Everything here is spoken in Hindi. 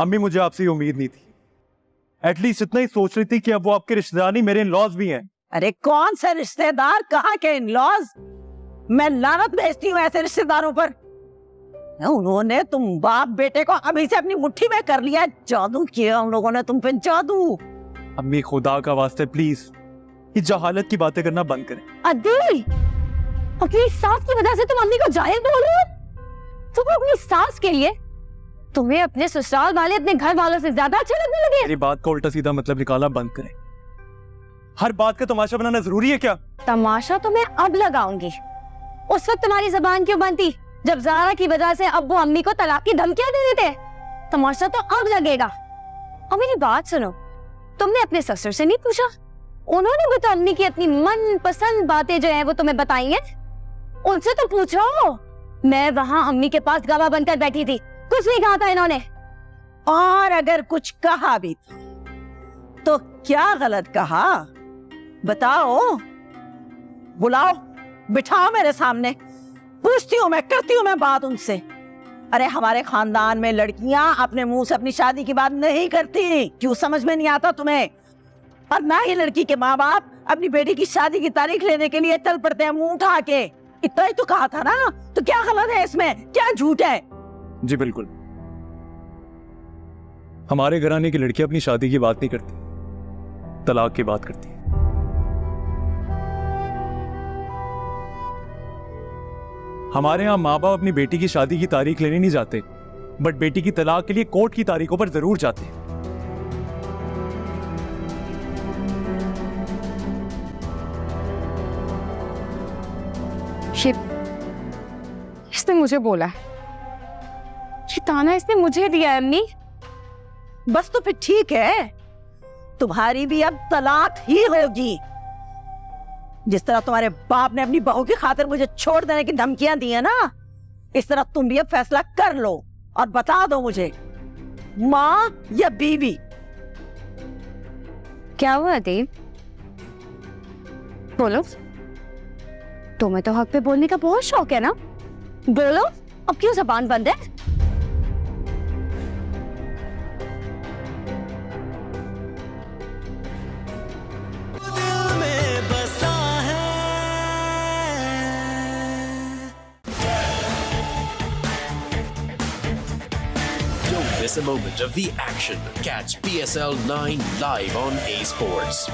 अम्मी मुझे आपसे ये उम्मीद नहीं थी। एटलीस्ट इतना ही सोच रही थी कि अब वो आपके रिश्तेदार नहीं मेरे इन-लॉज भी हैं। अरे कौन से रिश्तेदार, कहाँ के इन-लॉज? मैं लानत भेजती हूँ ऐसे रिश्तेदारों पर। उन्होंने तुम बाप बेटे को अभी से अपनी मुट्ठी में कर लिया। जादू किया उन लोगों ने तुम पे, जादू। अम्मी खुदा का वास्ते प्लीज ये जहालत की बातें करना बंद करें। अदिल, अपनी सास की वजह से तुम अम्मी को जाहिल बोल रहे हो? तुम अपनी सास के लिए तुम्हें अपने ससुराल वाले अपने घर वालों से ज्यादा अच्छे लगने लगे। मेरी बात का उल्टा सीधा मतलब निकालना बंद करें। हर बात का तमाशा बनाना जरूरी है क्या? तमाशा तो मैं अब लगाऊंगी। उस वक्त तुम्हारी जबान क्यों बनती जब ज़ारा की वजह से अब्बू अम्मी को तलाक की धमकियां दे देते? तमाशा तो अब लगेगा। और मेरी बात सुनो, तुमने अपने ससुर से नहीं पूछा? उन्होंने भी तो अम्मी की अपनी मन पसंद बातें जो है वो तुम्हें बताई हैं। उनसे तो पूछो। मैं वहाँ अम्मी के पास गवाह बनकर बैठी थी, कुछ नहीं कहा था इन्होंने। और अगर कुछ कहा भी तो क्या गलत कहा बताओ? बुलाओ, बिठाओ मेरे सामने, पूछती हूँ मैं, करती हूँ मैं बात उनसे। अरे हमारे खानदान में लड़कियां अपने मुंह से अपनी शादी की बात नहीं करती। क्यों समझ में नहीं आता तुम्हें? और ना ही लड़की के माँ बाप अपनी बेटी की शादी की तारीख लेने के लिए चल पड़ते हैं मुंह उठा के। इतना ही तो कहा था ना, तो क्या गलत है इसमें, क्या झूठ है? जी बिल्कुल, हमारे घराने की लड़कियां अपनी शादी की बात नहीं करती, तलाक की बात करती है। हमारे यहाँ माँ बाप अपनी बेटी की शादी की तारीख लेने नहीं जाते, बट बेटी की तलाक के लिए कोर्ट की तारीखों पर जरूर जाते हैं। शिव, इसने मुझे बोला है, ये ताना इसने मुझे दिया है अम्मी। बस तो फिर ठीक है, तुम्हारी भी अब तलाक ही होगी। जिस तरह तुम्हारे बाप ने अपनी बहू की खातिर मुझे छोड़ देने की धमकियां दी है ना, इस तरह तुम भी अब फैसला कर लो और बता दो मुझे, माँ या बीवी। क्या हुआ देव? बोलो। तुम्हें तो हक पे बोलने का बहुत शौक है ना, बोलो। अब क्यों जबान बंद है? Don't miss a moment of the action. Catch PSL 9 live on A Sports.